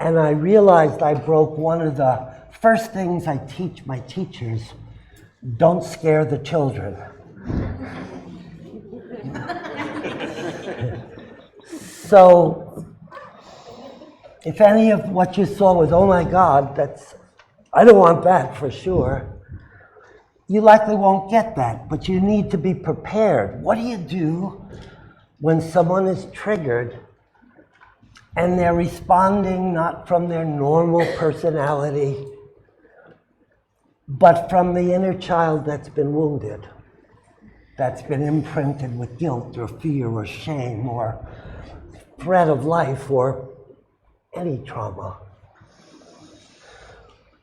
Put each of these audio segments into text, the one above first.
And I realized I broke one of the first things I teach my teachers: don't scare the children. So, if any of what you saw was, oh my God, I don't want that for sure, you likely won't get that, but you need to be prepared. What do you do when someone is triggered and they're responding not from their normal personality, but from the inner child that's been wounded, that's been imprinted with guilt or fear or shame or threat of life or any trauma?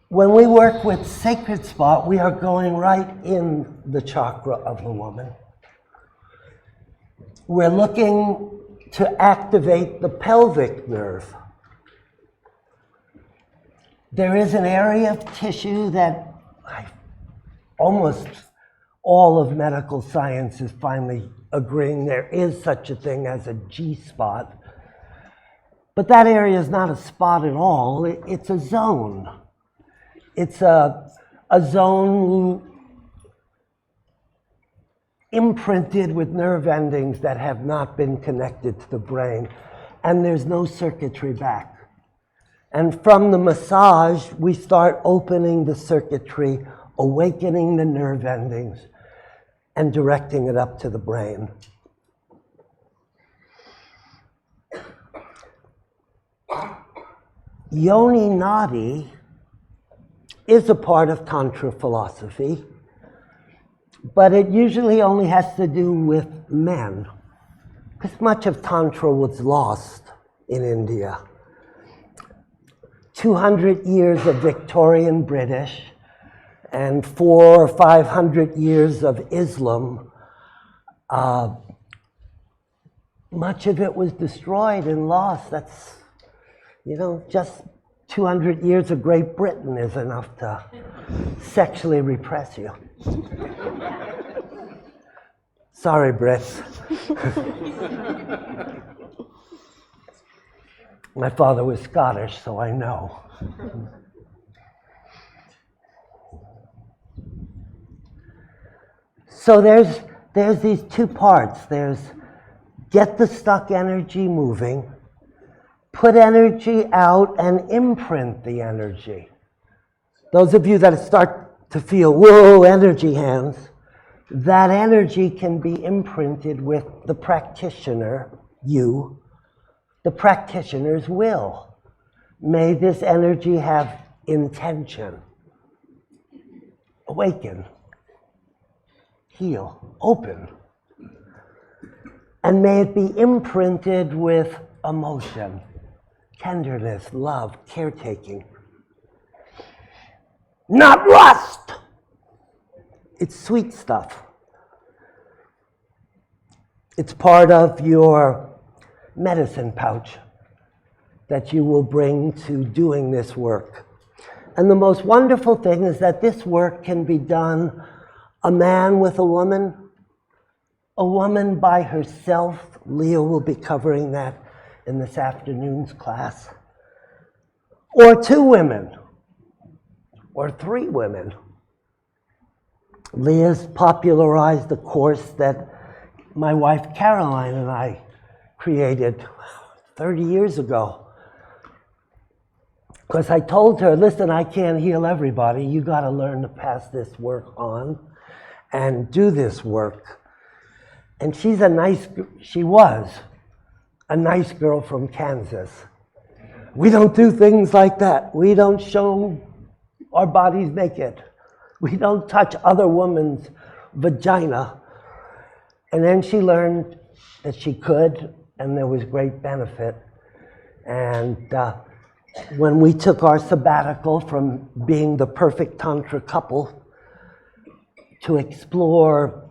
When we work with Sacred Spot, we are going right in the chakra of the woman. We're looking to activate the pelvic nerve. There is an area of tissue that almost all of medical science is finally agreeing there is such a thing as a G-spot. But that area is not a spot at all. It's a zone. It's a zone imprinted with nerve endings that have not been connected to the brain, and there's no circuitry back. And from the massage, we start opening the circuitry, awakening the nerve endings, and directing it up to the brain. Yoni Nadi is a part of Tantra philosophy, but it usually only has to do with men, because much of Tantra was lost in India. 200 years of Victorian British and 400 or 500 years of Islam, much of it was destroyed and lost. That's, just 200 years of Great Britain is enough to sexually repress you. Sorry, Brits. My father was Scottish, so I know. So there's these two parts. There's get the stuck energy moving, put energy out and imprint the energy. Those of you that start to feel, whoa, energy hands, that energy can be imprinted with the practitioner, you, the practitioner's will. May this energy have intention. Awaken. Heal. Open. And may it be imprinted with emotion, tenderness, love, caretaking. Not lust! It's sweet stuff. It's part of your medicine pouch that you will bring to doing this work. And the most wonderful thing is that this work can be done a man with a woman by herself. Leah will be covering that in this afternoon's class. Or two women, or three women. Leah's popularized the course that my wife Caroline and I created 30 years ago. Because I told her, listen, I can't heal everybody. You got to learn to pass this work on and do this work. And she was a nice girl from Kansas. We don't do things like that. We don't show our bodies naked. We don't touch other women's vagina. And then she learned that she could, and there was great benefit. And when we took our sabbatical from being the perfect Tantra couple to explore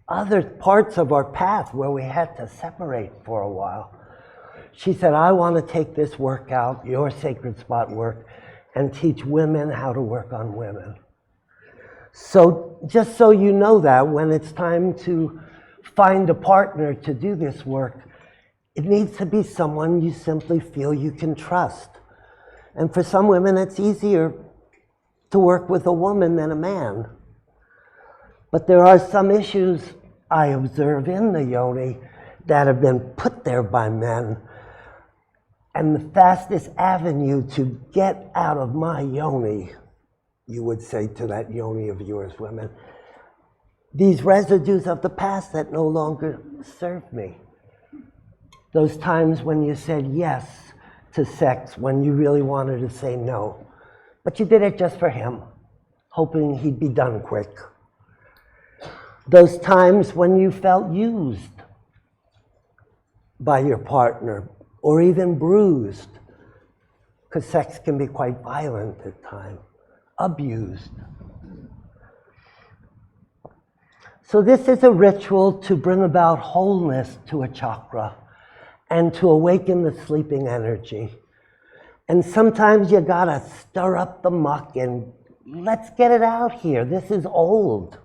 other parts of our path where we had to separate for a while, she said, I want to take this work out, your Sacred Spot work, and teach women how to work on women. So just so you know that when it's time to find a partner to do this work, It needs to be someone you simply feel you can trust. And for some women, it's easier to work with a woman than a man. But there are some issues I observe in the yoni that have been put there by men. And the fastest avenue to get out of my yoni, you would say to that yoni of yours, women, these residues of the past that no longer serve me. Those times when you said yes to sex when you really wanted to say no. But you did it just for him, hoping he'd be done quick. Those times when you felt used by your partner, or even bruised, because sex can be quite violent at times, abused. So this is a ritual to bring about wholeness to a chakra and to awaken the sleeping energy. And sometimes you gotta stir up the muck and let's get it out here. This is old.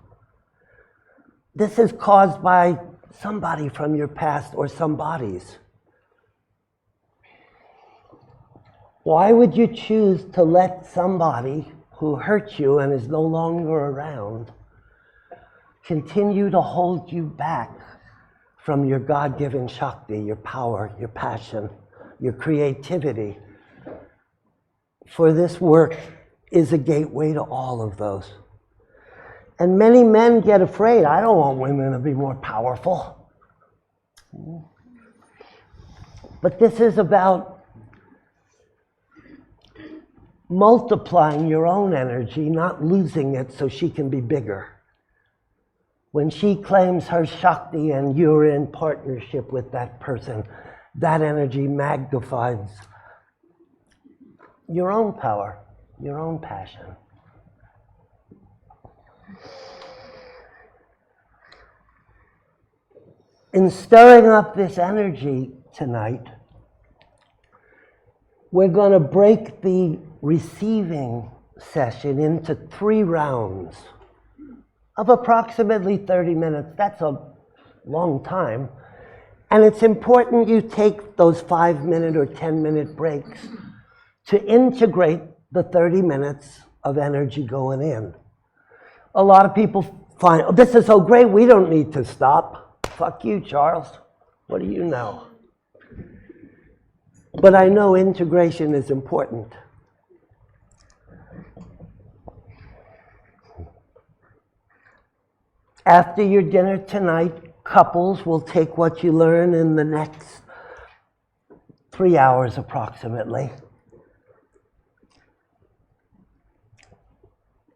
This is caused by somebody from your past or some bodies. Why would you choose to let somebody who hurt you and is no longer around continue to hold you back from your God-given Shakti, your power, your passion, your creativity? For this work is a gateway to all of those. And many men get afraid. I don't want women to be more powerful. But this is about multiplying your own energy, not losing it so she can be bigger. When she claims her Shakti and you're in partnership with that person, that energy magnifies your own power, your own passion. In stirring up this energy tonight, we're going to break the receiving session into 3 rounds of approximately 30 minutes. That's a long time. And it's important you take those 5-minute or 10-minute breaks to integrate the 30 minutes of energy going in. A lot of people find, oh, this is so great, we don't need to stop. Fuck you, Charles. What do you know? But I know integration is important. After your dinner tonight, couples will take what you learn in the next 3 hours approximately.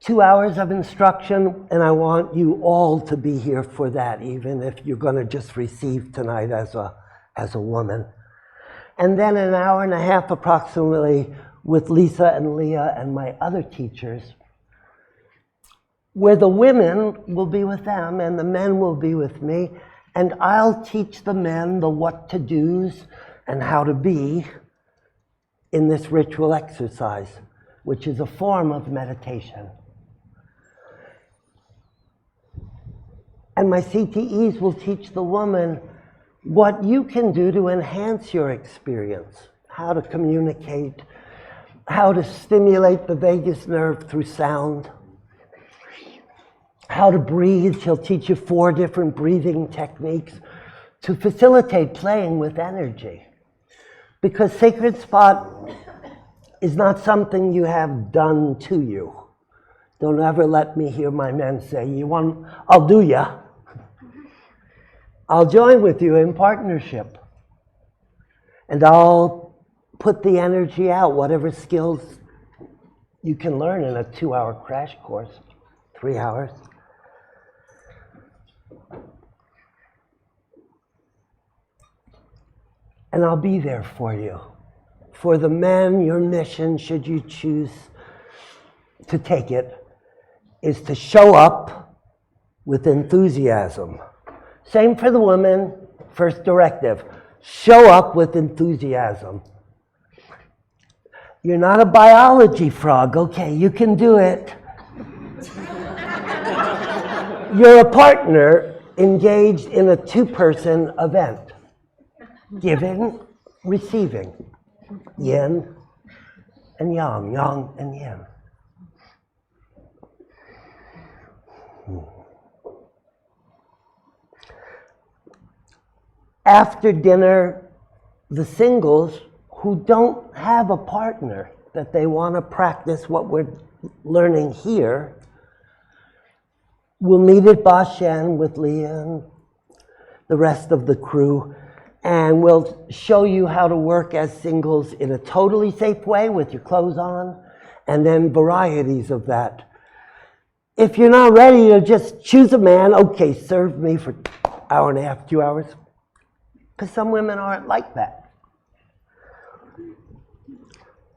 2 hours of instruction, and I want you all to be here for that, even if you're going to just receive tonight as a woman. And then an hour and a half approximately with Lisa and Leah and my other teachers, where the women will be with them and the men will be with me, and I'll teach the men the what to do's and how to be in this ritual exercise, which is a form of meditation. And my CTEs will teach the woman what you can do to enhance your experience, how to communicate, how to stimulate the vagus nerve through sound, how to breathe. She'll teach you 4 different breathing techniques to facilitate playing with energy. Because sacred spot is not something you have done to you. Don't ever let me hear my men say, I'll do ya. I'll join with you in partnership. And I'll put the energy out, whatever skills you can learn in a 2-hour crash course, 3 hours. And I'll be there for you. For the men, your mission, should you choose to take it, is to show up with enthusiasm. Same for the women, first directive. Show up with enthusiasm. You're not a biology frog, okay, you can do it. You're a partner engaged in a 2-person event. Giving, receiving. Yin and yang, yang and yin. After dinner, the singles who don't have a partner that they want to practice what we're learning here will meet at Ba Shen with Leah and the rest of the crew, and we'll show you how to work as singles in a totally safe way with your clothes on, and then varieties of that. If you're not ready to just choose a man, okay, serve me for an hour and a half, 2 hours. Because some women aren't like that.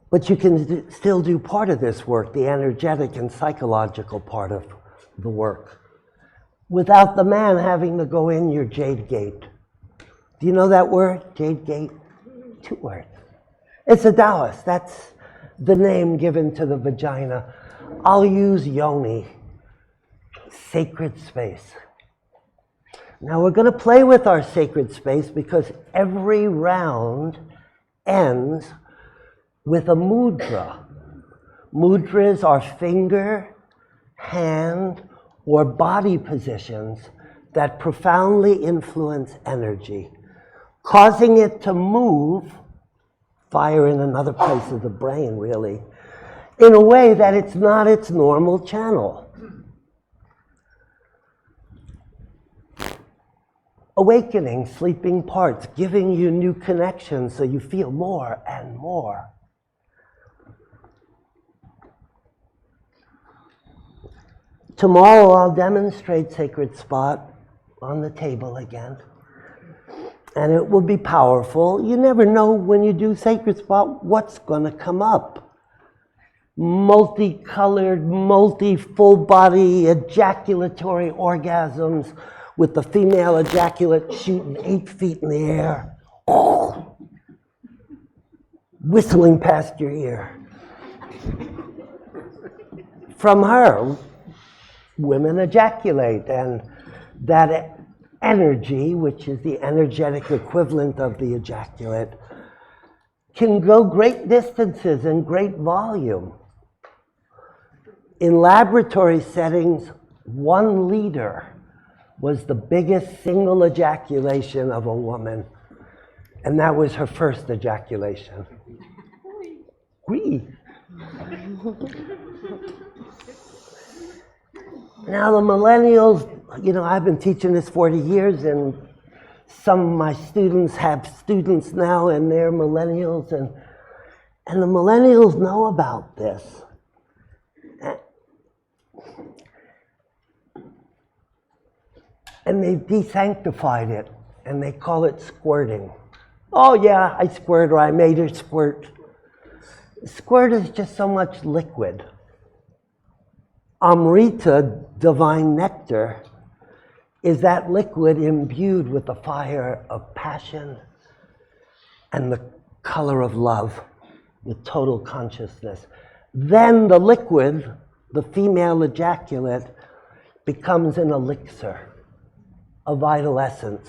But you can still do part of this work, the energetic and psychological part of the work, without the man having to go in your jade gate. Do you know that word, jade gate? 2 words. It's a Taoist. That's the name given to the vagina. I'll use yoni, sacred space. Now we're going to play with our sacred space because every round ends with a mudra. Mudras are finger, hand, or body positions that profoundly influence energy, causing it to move, fire in another place of the brain really, in a way that it's not its normal channel. Awakening sleeping parts, giving you new connections so you feel more and more. Tomorrow I'll demonstrate Sacred Spot on the table again. And it will be powerful. You never know when you do Sacred Spot what's going to come up. Multicolored, full body ejaculatory orgasms with the female ejaculate shooting 8 feet in the air, whistling past your ear. From her, women ejaculate, and that energy, which is the energetic equivalent of the ejaculate, can go great distances and great volume. In laboratory settings, 1 liter was the biggest single ejaculation of a woman, and that was her first ejaculation. Oui. Now the millennials, you know, I've been teaching this 40 years, and some of my students have students now, and they're millennials, and the millennials know about this. And they've desanctified it, and they call it squirting. Oh yeah, I squirt, or I made her squirt. Squirt is just so much liquid. Amrita, divine nectar, is that liquid imbued with the fire of passion and the color of love, with total consciousness. Then the liquid, the female ejaculate, becomes an elixir, a vital essence.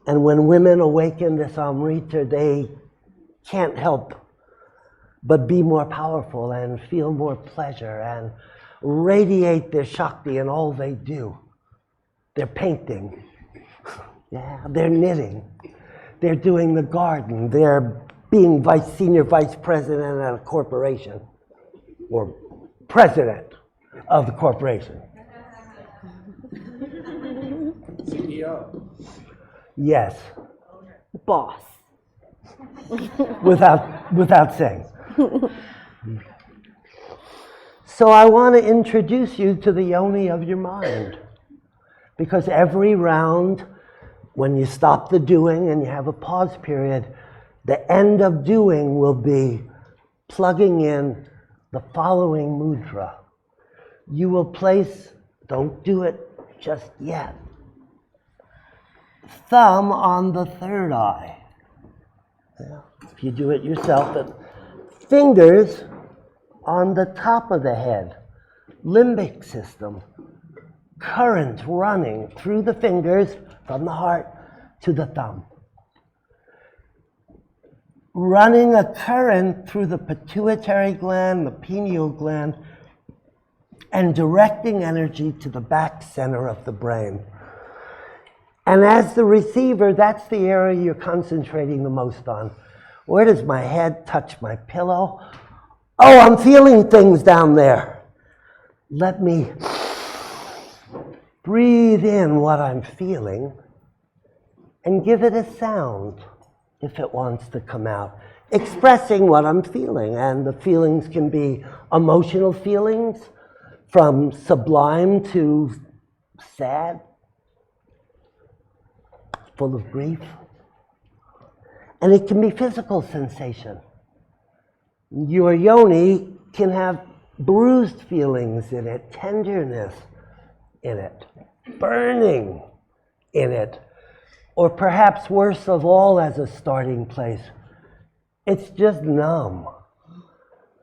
And when women awaken this Amrita, they can't help but be more powerful and feel more pleasure and radiate their Shakti in all they do. They're painting, yeah, they're knitting, they're doing the garden, they're being senior vice president at a corporation, or president of the corporation. CEO. Yes. Boss. Without saying. So I want to introduce you to the yoni of your mind. Because every round, when you stop the doing and you have a pause period, the end of doing will be plugging in the following mudra. You will place, don't do it just yet, thumb on the third eye. Yeah. If you do it yourself, the fingers on the top of the head, limbic system, current running through the fingers from the heart to the thumb. running a current through the pituitary gland, the pineal gland, and directing energy to the back center of the brain. And as the receiver, that's the area you're concentrating the most on. Where does my head touch my pillow? Oh, I'm feeling things down there. Let me breathe in what I'm feeling and give it a sound if it wants to come out, expressing what I'm feeling. And the feelings can be emotional feelings, from sublime to sad, full of grief. And it can be physical sensation. Your yoni can have bruised feelings in it, tenderness in it, burning in it, or perhaps worse of all as a starting place, it's just numb.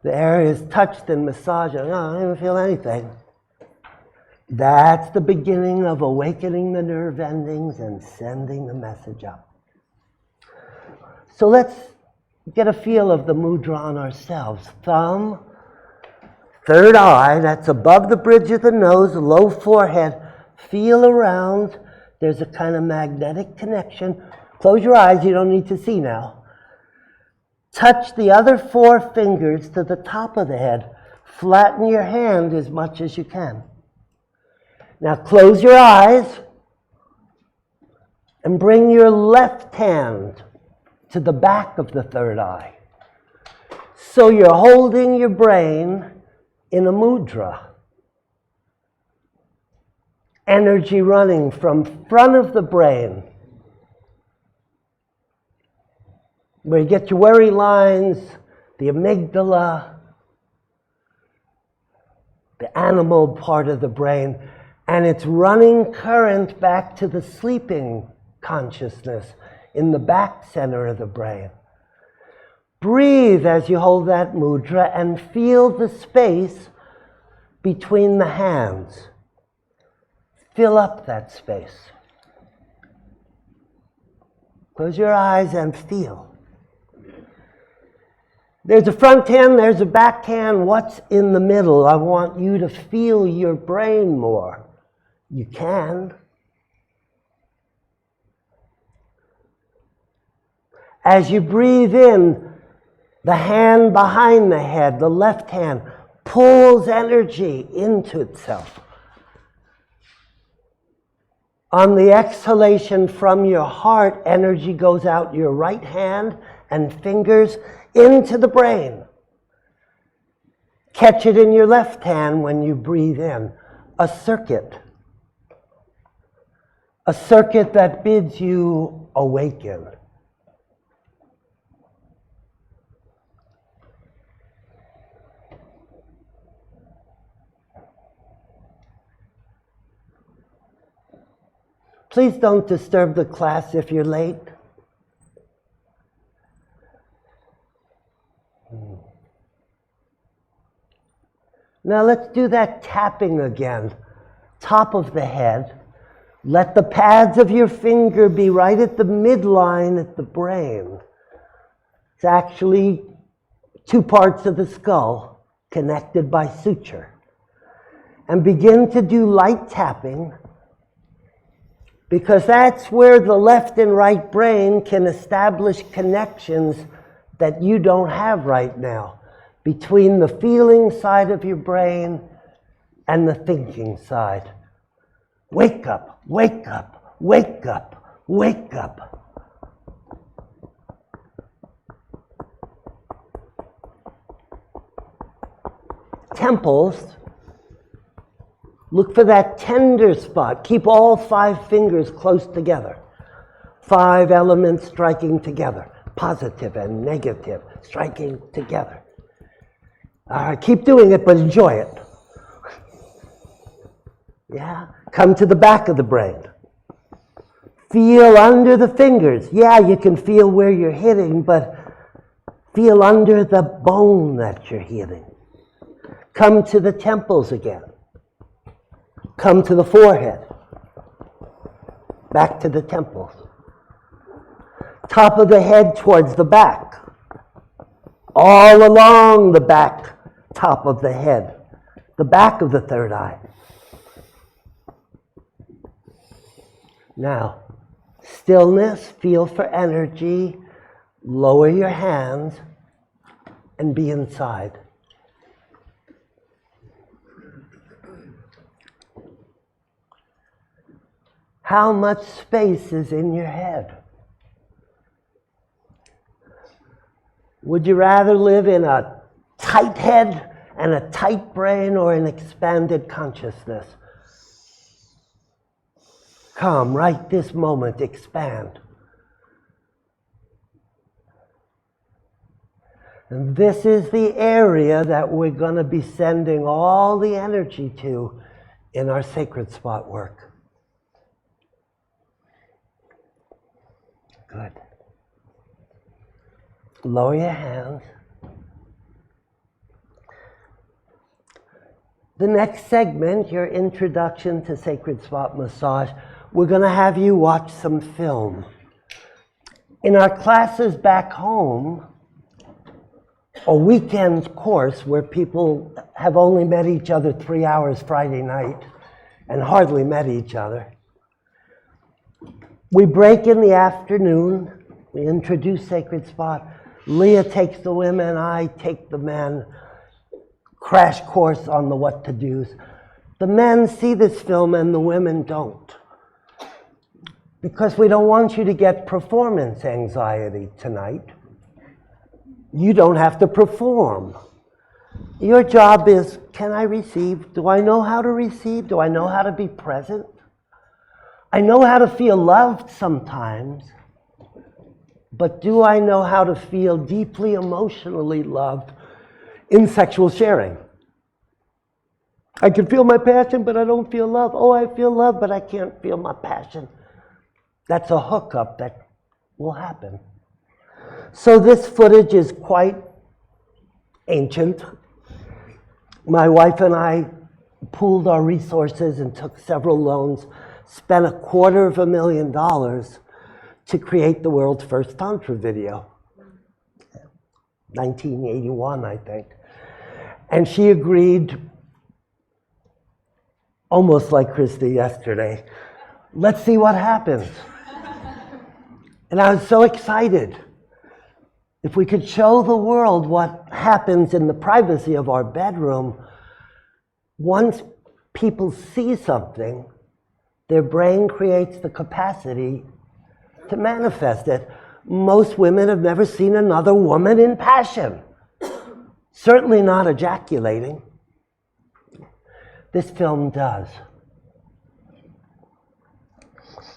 The area is touched and massaged, and I don't even feel anything. That's the beginning of awakening the nerve endings and sending the message up. So let's get a feel of the mudra on ourselves. Thumb, third eye, that's above the bridge of the nose, low forehead. Feel around. There's a kind of magnetic connection. Close your eyes, you don't need to see now. Touch the other 4 fingers to the top of the head. Flatten your hand as much as you can. Now close your eyes and bring your left hand to the back of the third eye. So you're holding your brain in a mudra. Energy running from front of the brain, where you get your worry lines, the amygdala, the animal part of the brain, and it's running current back to the sleeping consciousness in the back center of the brain. Breathe as you hold that mudra and feel the space between the hands. Fill up that space. Close your eyes and feel. There's a front hand, there's a back hand. What's in the middle? I want you to feel your brain more. You can. As you breathe in, the hand behind the head, the left hand, pulls energy into itself. On the exhalation from your heart, energy goes out your right hand and fingers into the brain. Catch it in your left hand when you breathe in. A circuit that bids you awaken. Please don't disturb the class if you're late. Now let's do that tapping again. Top of the head. Let the pads of your finger be right at the midline at the brain. It's actually 2 parts of the skull connected by suture. And begin to do light tapping, because that's where the left and right brain can establish connections that you don't have right now, between the feeling side of your brain and the thinking side. Wake up, wake up, wake up, wake up. Temples. Look for that tender spot. Keep all 5 fingers close together. 5 elements striking together. Positive and negative striking together. All right, keep doing it, but enjoy it. Yeah? Come to the back of the brain. Feel under the fingers. Yeah, you can feel where you're hitting, but feel under the bone that you're hitting. Come to the temples again. Come to the forehead. Back to the temples. Top of the head towards the back. all along the back top of the head, the back of the third eye. Now, stillness, feel for energy, lower your hands, and be inside. How much space is in your head? Would you rather live in a tight head and a tight brain or an expanded consciousness? Come, right this moment, expand. And this is the area that we're going to be sending all the energy to in our sacred spot work. Good. Lower your hands. The next segment, your introduction to sacred spot massage, we're going to have you watch some film. In our classes back home, a weekend course where people have only met each other 3 hours Friday night and hardly met each other, we break in the afternoon, we introduce sacred spot. Leah takes the women, I take the men. Crash course on the what to do's. The men see this film and the women don't. Because we don't want you to get performance anxiety tonight. You don't have to perform. Your job is, can I receive? Do I know how to receive? Do I know how to be present? I know how to feel loved sometimes, but do I know how to feel deeply emotionally loved in sexual sharing? I can feel my passion, but I don't feel love. Oh, I feel love, but I can't feel my passion. That's a hookup that will happen. So this footage is quite ancient. My wife and I pooled our resources and took several loans, spent $250,000 to create the world's first Tantra video. 1981, I think. And she agreed, almost like Christy yesterday, let's see what happens. And I was so excited. If we could show the world what happens in the privacy of our bedroom, once people see something, their brain creates the capacity to manifest it. Most women have never seen another woman in passion. Certainly not ejaculating. This film does.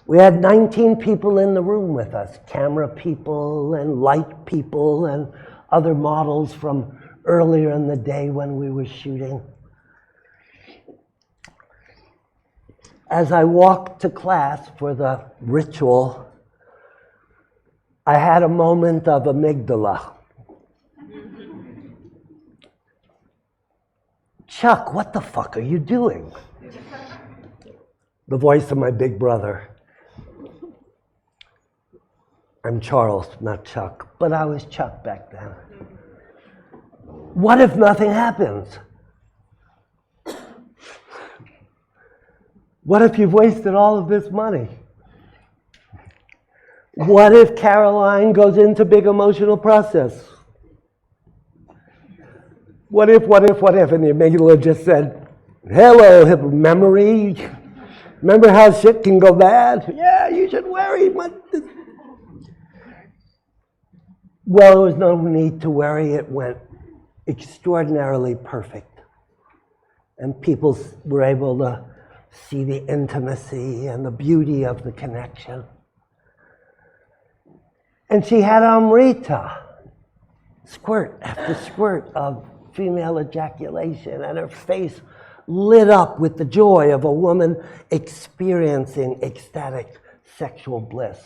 We had 19 people in the room with us, camera people and light people and other models from earlier in the day when we were shooting. As I walked to class for the ritual, I had a moment of amygdala. Chuck, what the fuck are you doing? The voice of my big brother. I'm Charles, not Chuck, but I was Chuck back then. What if nothing happens? What if you've wasted all of this money? What if Caroline goes into big emotional process? What if? And the amygdala just said, hello, memory. Remember how shit can go bad? Yeah, you should worry. Well, there was no need to worry. It went extraordinarily perfect. And people were able to see the intimacy and the beauty of the connection. And she had Amrita, squirt after squirt of female ejaculation, and her face lit up with the joy of a woman experiencing ecstatic sexual bliss.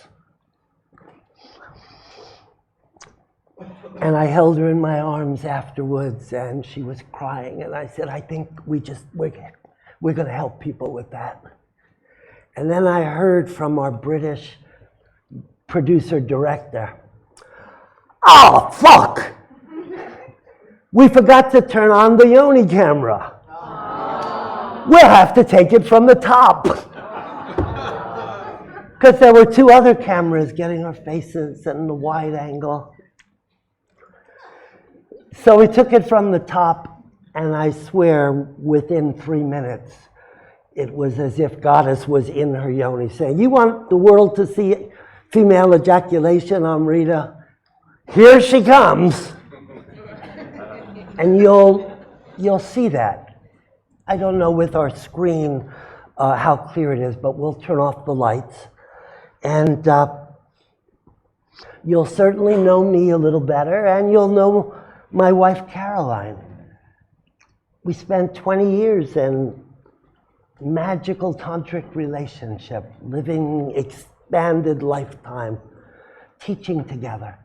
And I held her in my arms afterwards, and she was crying, and I said, I think we're going to help people with that. And then I heard from our British producer director, oh, fuck! We forgot to turn on the yoni camera. We'll have to take it from the top. Because there were two other cameras getting our faces and the wide angle. So we took it from the top, and I swear within 3 minutes, it was as if Goddess was in her yoni saying, you want the world to see female ejaculation, Amrita? Here she comes. And you'll see that. I don't know with our screen how clear it is, but we'll turn off the lights. And you'll certainly know me a little better, and you'll know my wife, Caroline. We spent 20 years in magical tantric relationship, living expanded lifetime, teaching together.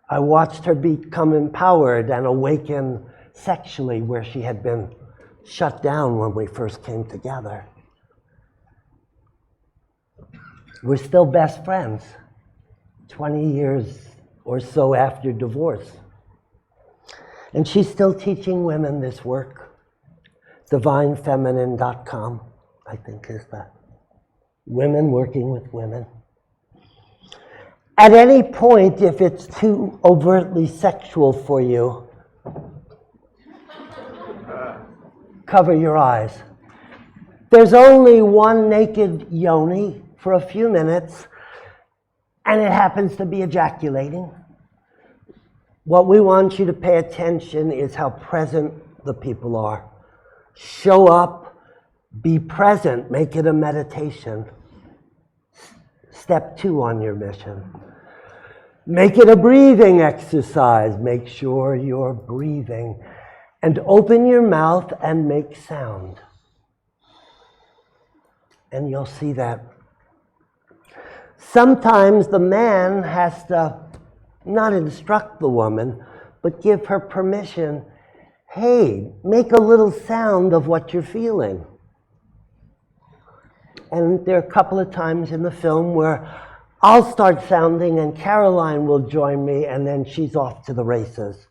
I watched her become empowered and awaken sexually where she had been shut down when we first came together. We're still best friends, 20 years or so after divorce. And she's still teaching women this work. DivineFeminine.com, I think is that. Women working with women. At any point, if it's too overtly sexual for you, cover your eyes. There's only one naked yoni for a few minutes, and it happens to be ejaculating. What we want you to pay attention is how present the people are. Show up, be present, make it a meditation. Step 2 on your mission. Make it a breathing exercise. Make sure you're breathing. And open your mouth and make sound. And you'll see that. Sometimes the man has to not instruct the woman, but give her permission. Hey, make a little sound of what you're feeling. And there are a couple of times in the film where I'll start sounding and Caroline will join me, and then she's off to the races.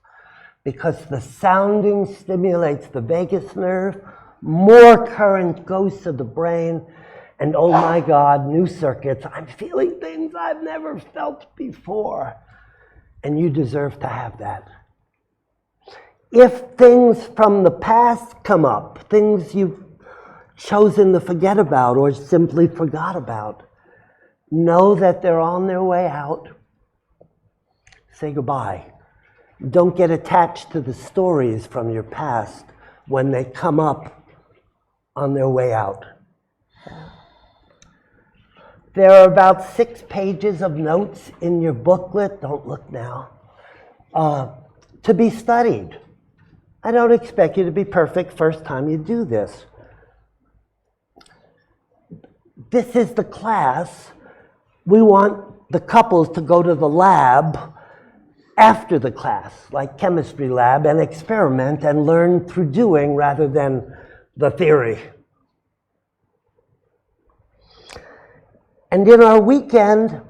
Because the sounding stimulates the vagus nerve, more current goes to the brain, and oh my God, new circuits. I'm feeling things I've never felt before. And you deserve to have that. If things from the past come up, things you've chosen to forget about or simply forgot about, know that they're on their way out. Say goodbye. Don't get attached to the stories from your past when they come up on their way out. There are about 6 pages of notes in your booklet, don't look now, to be studied. I don't expect you to be perfect first time you do this. This is the class. We want the couples to go to the lab after the class, like chemistry lab, and experiment and learn through doing rather than the theory. And in our weekend,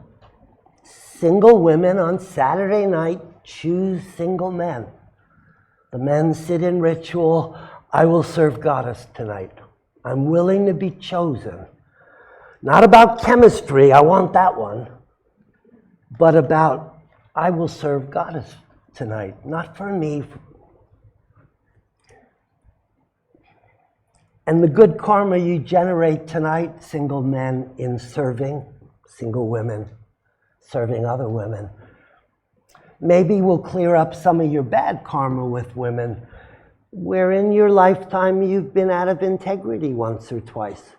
single women on Saturday night choose single men. The men sit in ritual. I will serve Goddess tonight. I'm willing to be chosen. Not about chemistry, I want that one, but about I will serve Goddess tonight, not for me. And the good karma you generate tonight, single men in serving, single women serving other women, maybe will clear up some of your bad karma with women, where in your lifetime you've been out of integrity once or twice,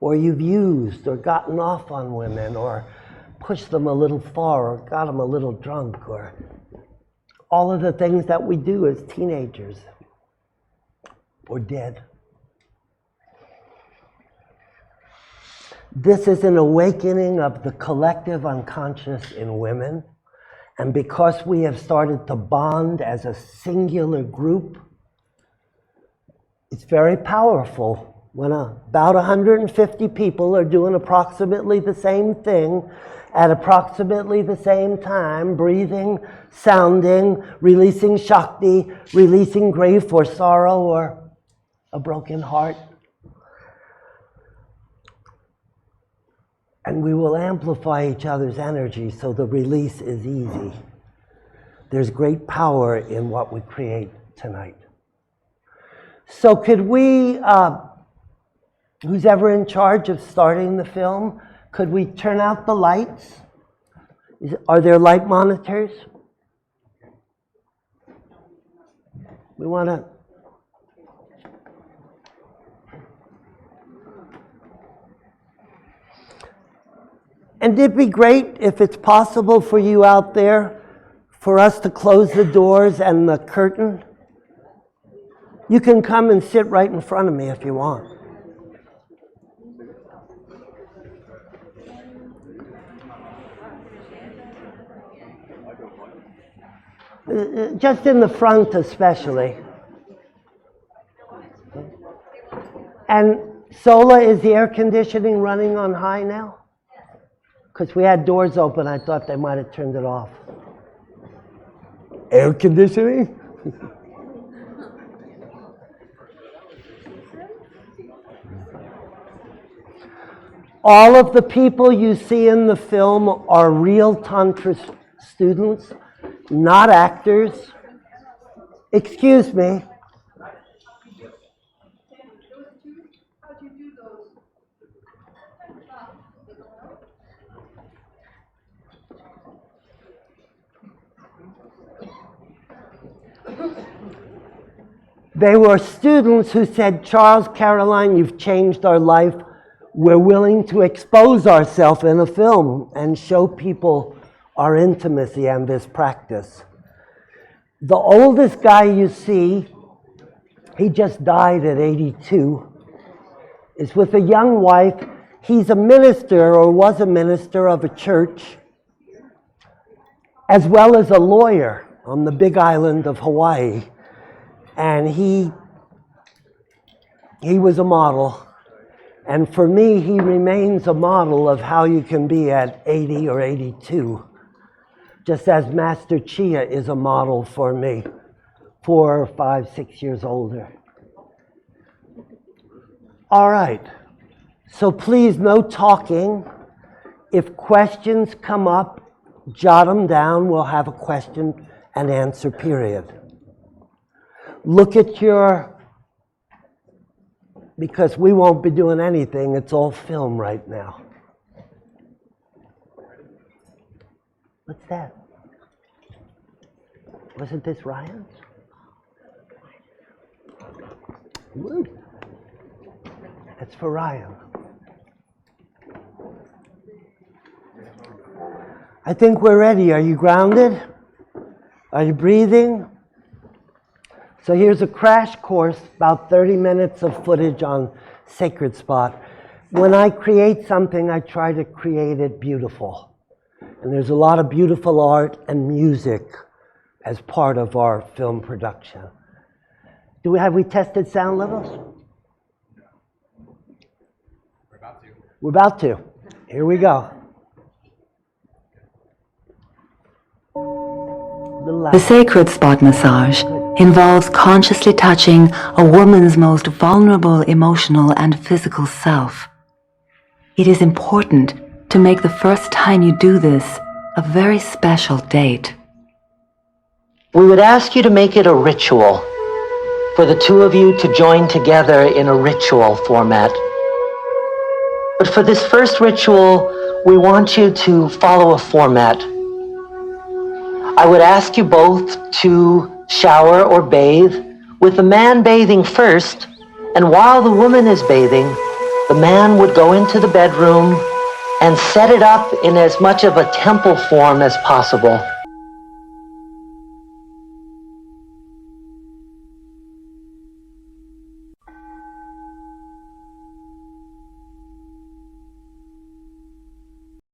or you've used or gotten off on women, or pushed them a little far, or got them a little drunk, or all of the things that we do as teenagers, or did. This is an awakening of the collective unconscious in women, and because we have started to bond as a singular group, it's very powerful. when about 150 people are doing approximately the same thing at approximately the same time, breathing, sounding, releasing Shakti, releasing grief or sorrow or a broken heart. And we will amplify each other's energy so the release is easy. There's great power in what we create tonight. So could we, who's ever in charge of starting the film, could we turn out the lights? Are there light monitors? We want to... And it'd be great if it's possible for you out there for us to close the doors and the curtain. You can come and sit right in front of me if you want. Just in the front especially. And Sola, is the air conditioning running on high now? Because we had doors open, I thought they might have turned it off. Air conditioning? All of the people you see in the film are real Tantra students, not actors. Excuse me. They were students who said, Charles, Caroline, you've changed our life. We're willing to expose ourselves in a film and show people our intimacy and this practice. The oldest guy you see, he just died at 82, is with a young wife. He's a minister or was a minister of a church, as well as a lawyer on the big island of Hawaii. And he was a model. And for me, he remains a model of how you can be at 80 or 82. Just as Master Chia is a model for me, 4 or 5, 6 years older. All right. So please, no talking. If questions come up, jot them down. We'll have a question and answer period. Look at because we won't be doing anything, it's all film right now. What's that? Wasn't this Ryan's? Woo. That's for Ryan. I think we're ready. Are you grounded? Are you breathing? So here's a crash course, about 30 minutes of footage on Sacred Spot. When I create something, I try to create it beautiful. And there's a lot of beautiful art and music as part of our film production. Have we tested sound levels? We're about to. Here we go. The Sacred Spot massage involves consciously touching a woman's most vulnerable emotional and physical self. It is important to make the first time you do this a very special date. We would ask you to make it a ritual, for the two of you to join together in a ritual format. But for this first ritual, we want you to follow a format. I would ask you both to shower or bathe, with the man bathing first, and while the woman is bathing, the man would go into the bedroom and set it up in as much of a temple form as possible.